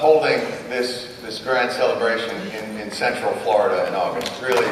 Holding this grand celebration in Central Florida in August. Really.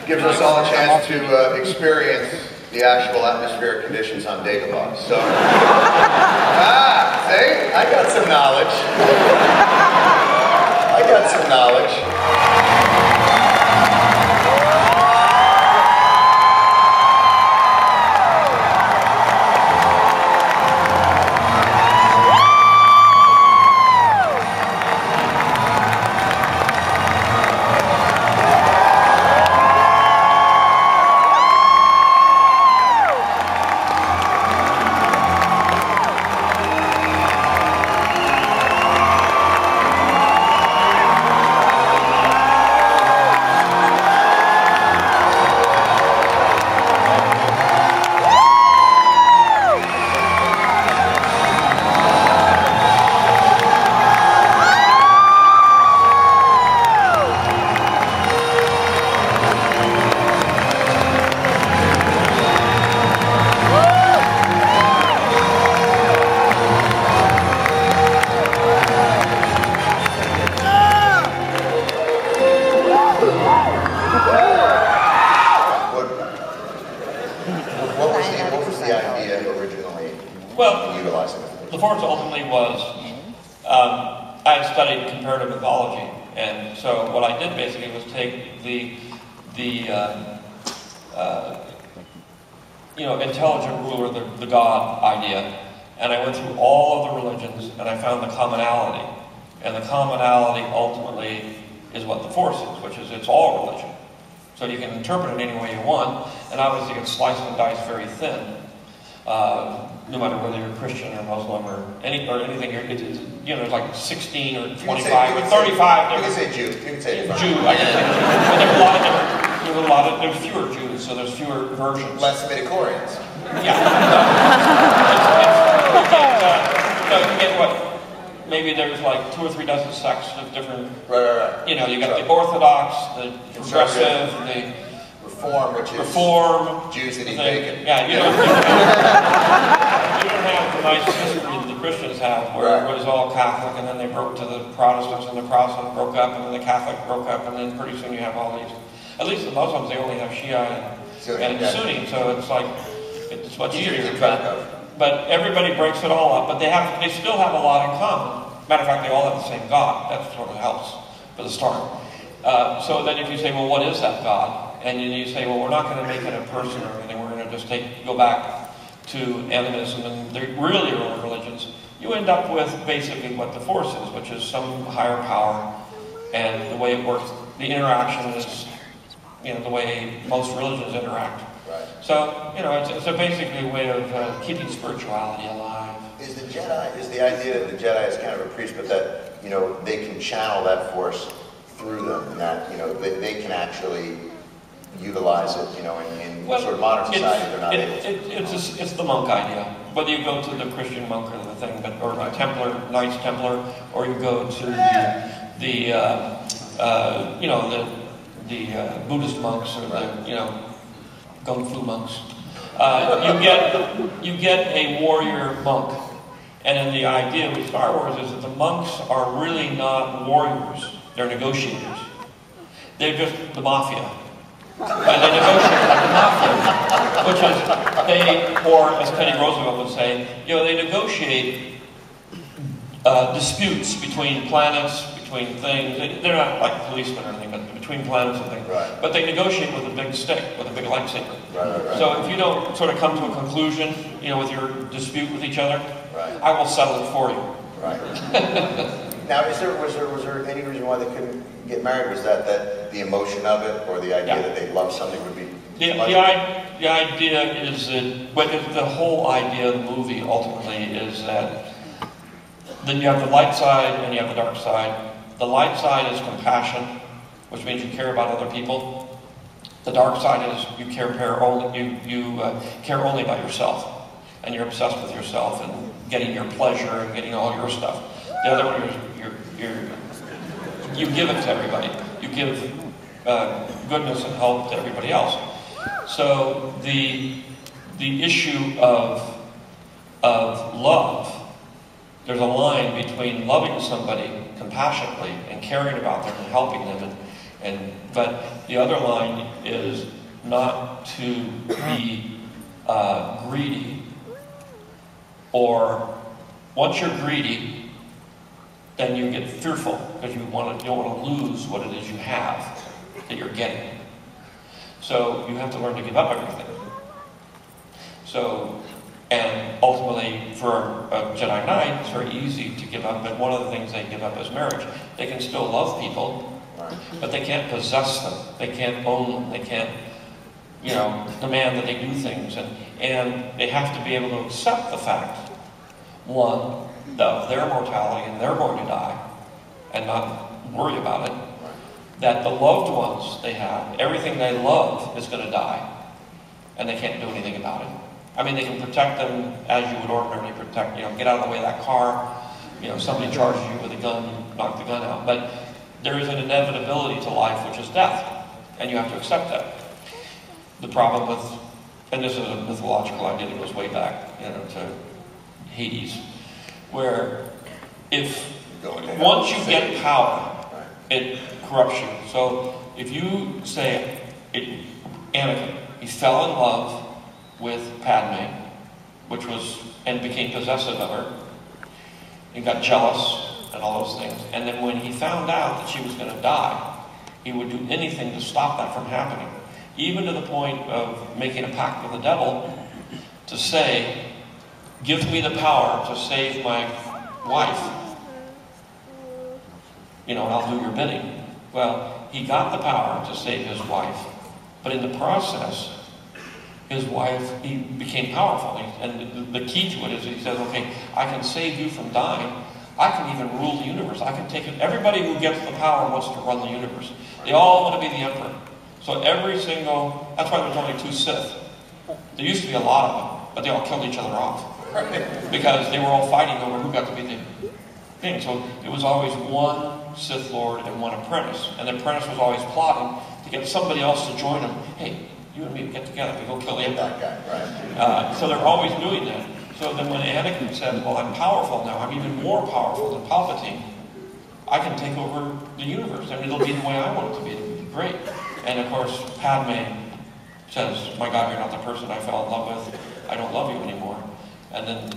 Gives us all a chance to experience the actual atmospheric conditions on Dagobah. So, see? I got some knowledge. I got some knowledge. The force ultimately was, I had studied comparative mythology, and so what I did basically was take the intelligent ruler, the God idea, and I went through all of the religions, and I found the commonality. And the commonality ultimately is what the force is, which is it's all religion. So you can interpret it any way you want, and obviously you can slice and dice very thin. No matter whether you're Christian or Muslim or anything, there's like 16 or 25 or 35. You can say Jew. You can say Jew. I can say Jew. But there's fewer Jews, so there's fewer versions. Less midichlorians. Yeah. You get what? Maybe there's like 2 or 3 dozen sects of different. Right. You got the Orthodox, the Progressive, the Reform, which is Reform. Jews that eat bacon. Yeah, you don't have the nice history that the Christians have, where it was all Catholic, and then they broke to the Protestants, and the Protestants broke up, and then the Catholic broke up, and then pretty soon you have all these. At least the Muslims, they only have Shia and Sunni, so it's like it's much easier. But everybody breaks it all up, but they still have a lot in common. Matter of fact, they all have the same God. That sort of helps for the start. So then if you say, well, what is that God? And then you say, well, we're not going to make it a person or anything. We're going to just go back to animism and the really early religions. You end up with basically what the force is, which is some higher power, and the way it works. The interaction is, the way most religions interact. Right. So, it's basically a way of keeping spirituality alive. Is the idea that the Jedi is kind of a priest, but that, they can channel that force through them, and that, they can actually utilize it, in sort of modern society, they're not able to. It's the monk idea. Whether you go to the Christian monk or the thing, or a Templar, Knights Templar, or you go to the Buddhist monks or the Kung Fu monks. You get a warrior monk, and then the idea with Star Wars is that the monks are really not warriors; they're negotiators. They're just the mafia. They negotiate like the mafia, which is or as Teddy Roosevelt would say, they negotiate disputes between planets, between things. They're not like policemen or anything, but between planets and things. Right. But they negotiate with a big stick, with a big lightsaber. Right. So if you don't sort of come to a conclusion, you know, with your dispute with each other, right, I will settle it for you. Right. Now, was there any reason why they couldn't get married? Was that the emotion of it, or the idea that they love something would be? The idea is that, but the whole idea of the movie ultimately is that then you have the light side and you have the dark side. The light side is compassion, which means you care about other people. The dark side is you care only care only about yourself, and you're obsessed with yourself and getting your pleasure and getting all your stuff. The other one, you give it to everybody. You give goodness and help to everybody else. So the issue of love, there's a line between loving somebody compassionately and caring about them and helping them, but the other line is not to be greedy, or once you're greedy, then you get fearful because you don't want to lose what it is you have that you're getting. So you have to learn to give up everything. So, and ultimately for a Jedi Knight, it's very easy to give up, but one of the things they give up is marriage. They can still love people, but they can't possess them. They can't own them. They can't, you know, demand that they do things. And they have to be able to accept the fact, one, of their mortality and they're going to die, and not worry about it. That the loved ones they have, everything they love is going to die, and they can't do anything about it. I mean, they can protect them as you would ordinarily protect, you know, get out of the way of that car, you know, somebody charges you with a gun, you knock the gun out. But there is an inevitability to life, which is death, and you have to accept that. The problem with, and this is a mythological idea that goes way back, you know, to Hades, where once you get power, it corrupts you. So if you say, Anakin, he fell in love with Padme, and became possessive of her, and got jealous and all those things. And then when he found out that she was going to die, he would do anything to stop that from happening. Even to the point of making a pact with the devil to say, give me the power to save my wife, you know, and I'll do your bidding. Well, he got the power to save his wife, but in the process, his wife, he became powerful. And the key to it is he says, okay, I can save you from dying. I can even rule the universe. I can take it. Everybody who gets the power wants to run the universe. They all want to be the emperor. So every single, that's why there's only 2 Sith. There used to be a lot of them, but they all killed each other off. Because they were all fighting over who got to be the thing. So it was always one Sith Lord and one apprentice. And the apprentice was always plotting to get somebody else to join him. Hey, you and me get together, we go kill the Emperor. That guy, right. So they're always doing that. So then when Anakin said, well, I'm powerful now, I'm even more powerful than Palpatine, I can take over the universe, and it'll be the way I want it to be. It'll be great. And of course, Padme says, my God, you're not the person I fell in love with. I don't love you anymore. And then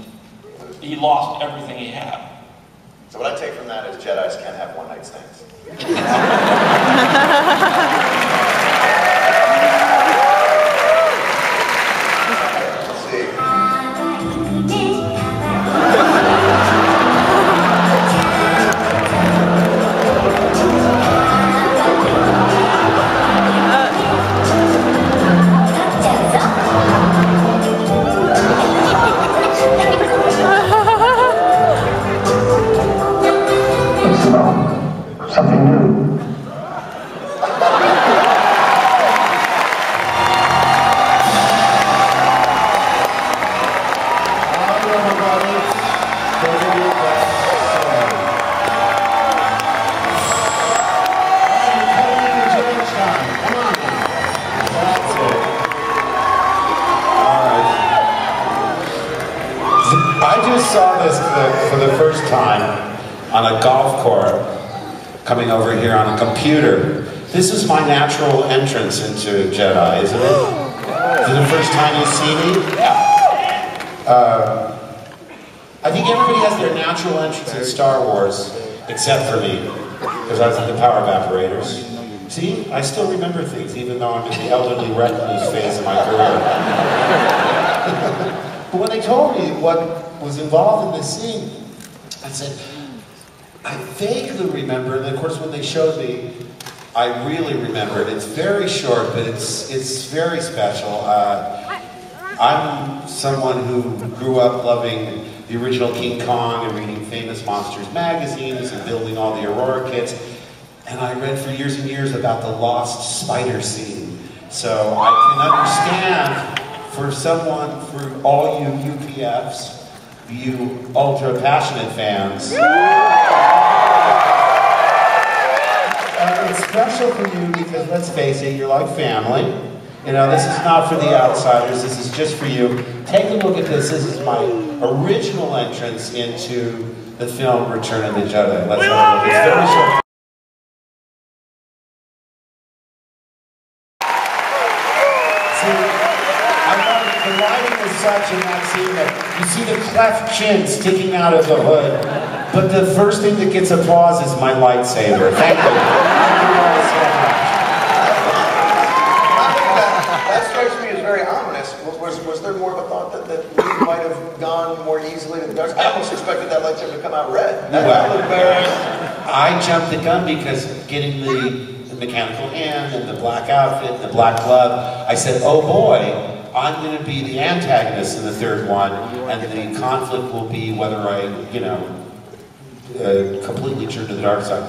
he lost everything he had. So what I take from that is Jedis can't have one-night stands. Something new. I just saw this clip for the first time on a golf course coming over here on a computer. This is my natural entrance into Jedi, isn't it? Is it the first time you see me? I think everybody has their natural entrance in Star Wars, except for me. because I was in the power evaporators. See, I still remember things, even though I'm in the elderly recluse phase of my career. But when they told me what was involved in this scene, I said, I vaguely remember, and of course when they showed me, I really remember it. It's very short, but it's very special. I'm someone who grew up loving the original King Kong and reading Famous Monsters magazines and building all the Aurora kits. And I read for years and years about the lost spider scene. So I can understand for all you UPFs, you ultra passionate fans. It's special for you because, let's face it, you're like family. You know, this is not for the outsiders, this is just for you. Take a look at this. This is my original entrance into the film Return of the Jedi. Let's have a look. It's very short. The lighting is such in that scene that you see the cleft chin sticking out of the hood, but the first thing that gets applause is my lightsaber. Thank you. Thank you all so much. That strikes me as very ominous. Was there more of a thought that we might have gone more easily to the dark side? I almost expected that lightsaber to come out red. I jumped the gun because getting the mechanical hand and the black outfit and the black glove, I said, oh boy, I'm going to be the antagonist in the third one, and the conflict will be whether I, completely turn to the dark side,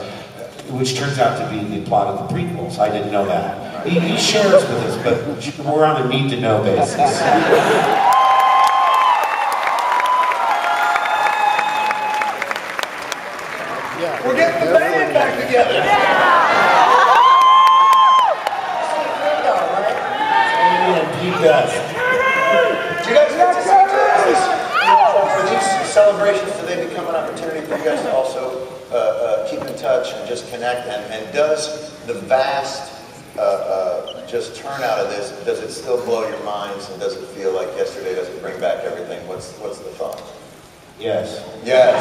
which turns out to be the plot of the prequels. I didn't know that. He shares with us, but we're on a need-to-know basis. We're getting the band back together. Do you guys for these celebrations, do they become an opportunity for you guys to also keep in touch and just connect? And does the vast just turnout of this, does it still blow your minds, and does it feel like yesterday doesn't bring back everything? What's the thought? Yes. Yes.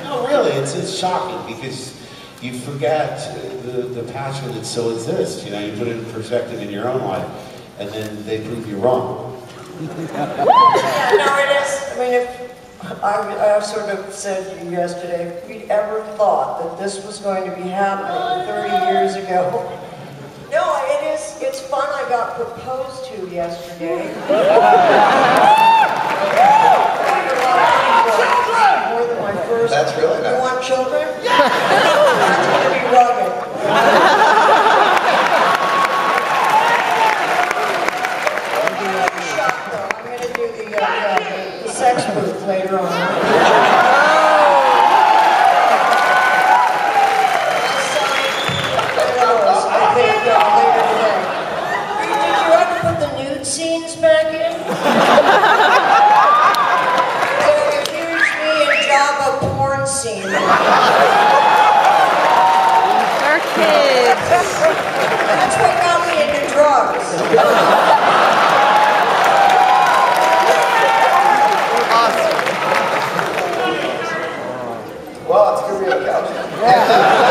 No, really, it's shocking because you forget the passion that still exists. You put it in perspective in your own life, and then they prove you wrong. Yeah, no, it is. I mean, if I sort of said to you yesterday, if we'd ever thought that this was going to be happening 30 years ago. No, it's fun. I got proposed to yesterday. More than my first. That's really nice. You want children? Yeah. That's going to be rugged. I'm going to do the sex booth later on. I think later today. Did you ever put the nude scenes back in? There's a huge me and Java porn scene. Our kids. That's what got me into drugs. Well, it's good to be on the couch. Yeah.